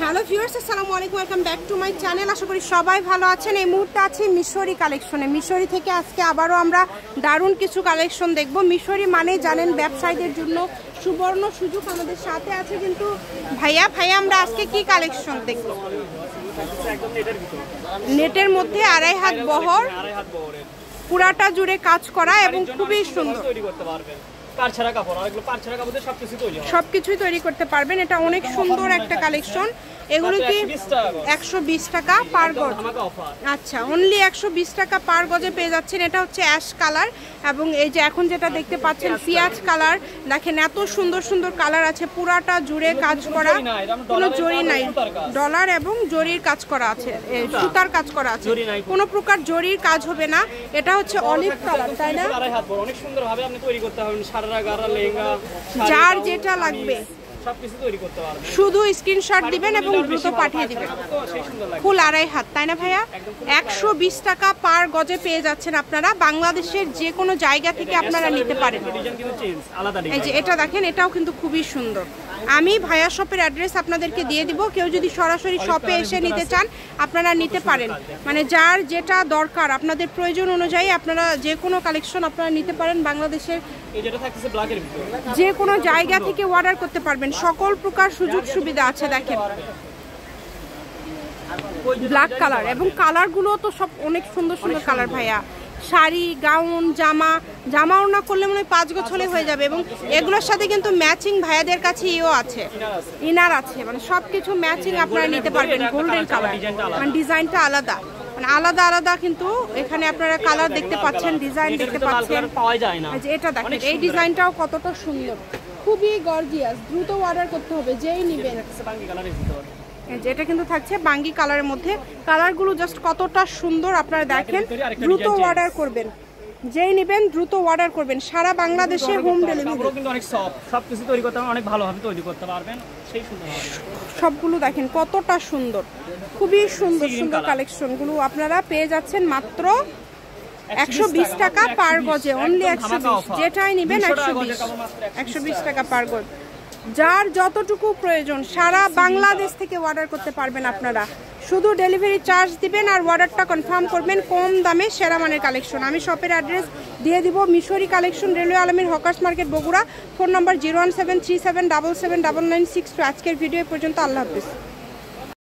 Hello viewers, আসসালামু আলাইকুম, welcome back to my channel. আশা করি সবাই ভালো আছেন। এই মুহূর্তে আছি মিশরি কালেকশনে। মিশরি থেকে আজকে আবারও আমরা দারুণ কিছু কালেকশন দেখব। মিশরি মানে জানেন ব্যবসায়ীদের জন্য সুবর্ণ সুযোগ। আমাদের সাথে আছে কিন্তু ভাইয়া। আমরা আজকে কি কালেকশন দেখব? নেটের মধ্যে 2.5 হাত বহর, পুরাটা জুড়ে কাজ করা এবং খুবই সুন্দর। সবকিছুই তৈরি করতে পারবেন। এটা অনেক সুন্দর একটা কালেকশন। এগুলো কি 120 টাকা পার গজ? আচ্ছা, অনলি 120 টাকা পার গজে পেয়ে যাচ্ছেন। এটা হচ্ছে অ্যাশ কালার এবং এই যে এখন যেটা দেখতে পাচ্ছেন পিঁয়াজ কালার। দেখেন এত সুন্দর সুন্দর কালার আছে, পুরাটা জুড়ে কাজ করা, কোনো জরি নাই, ডলার এবং জরির কাজ করা আছে, সুতার কাজ করা আছে, কোনো প্রকার জরির কাজ হবে না। এটা হচ্ছে অলিভ কালার, তাই না? অনেক সুন্দর ভাবে আপনি তৈরি করতে পারবেন। সারা গারা লেহেঙ্গা যার যেটা লাগবে সবকিছু তৈরি করতে পারবেন। শুধু স্ক্রিনশট দিবেন এবং দ্রুত পাঠিয়ে দিবেন। ফুল 2.5 হাত, তাই না ভাইয়া? 120 টাকা পার গজে পেয়ে যাচ্ছেন আপনারা। বাংলাদেশের যে কোনো জায়গা থেকে আপনারা নিতে পারেন। এই যে এটা দেখেন, এটাও কিন্তু খুবই সুন্দর। আমি ভাইয়া শপের অ্যাড্রেস আপনাদেরকে দিয়ে দিব। কেউ যদি সরাসরি শপে এসে নিতে চান আপনারা নিতে পারেন। মানে যার যেটা দরকার আপনাদের প্রয়োজন অনুযায়ী আপনারা যে কোনো কালেকশন আপনারা নিতে পারেন। বাংলাদেশের যে কোনো জায়গা থেকে অর্ডার করতে পারবেন। সকল প্রকার সুযোগ সুবিধা আছে। দেখেন ব্ল্যাক কালার এবং কালারগুলো তো সব অনেক সুন্দর সুন্দর কালার ভাইয়া। শাড়ি, গাউন, জামাও না করলে মনে হয় 5 গজ হলে হয়ে যাবে। এবং এগুলোর সাথে কিন্তু ম্যাচিং ভাইয়াদের কাছে আছে, ইনার আছে, মানে সবকিছু ম্যাচিং আপনারা নিতে পারবেন। গোল্ডেন কালার, মানে ডিজাইনটা আলাদা, মানে আলাদা আলাদা কিন্তু এখানে আপনারা কালার দেখতে পাচ্ছেন, ডিজাইন দেখতে পাচ্ছেন। এটা দেখেন, এই ডিজাইনটাও কতটা সুন্দর, খুবই গর্জিয়াস। দ্রুত অর্ডার করতে হবে যেই নিবেন। যেটা কিন্তু থাকছে বাঙ্গি কালারের মধ্যে। কালারগুলো জাস্ট কতটা সুন্দর আপনারা দেখেন। দ্রুত অর্ডার করবেন, যেই নেবেন দ্রুত অর্ডার করবেন। সারা বাংলাদেশে হোম ডেলিভারি। অনেক সবকিছু তৈরি করতে অনেক ভালোভাবে তৈরি করতে পারবেন। সেই সুন্দর সবগুলো দেখেন কতটা সুন্দর, খুবই সুন্দর সুন্দর কালেকশনগুলো আপনারা পেয়ে যাচ্ছেন মাত্র 120 টাকা পার গজে। অনলি 120, যেটাই নেবেন 120 টাকা পার গজ। যার যতটুকু প্রয়োজন সারা বাংলাদেশ থেকে অর্ডার করতে পারবেন আপনারা। শুধু ডেলিভারি চার্জ দিবেন আর অর্ডারটা কনফার্ম করবেন। কম দামে সেরা মানের কালেকশন। আমি শপের অ্যাড্রেস দিয়ে দিব। মিশরি কালেকশন, রেলওয়ে আলমীর হকার্স মার্কেট, বগুড়া। ফোন নম্বর 01737779962। আজকের ভিডিও পর্যন্ত। আল্লাহ হাফিজ।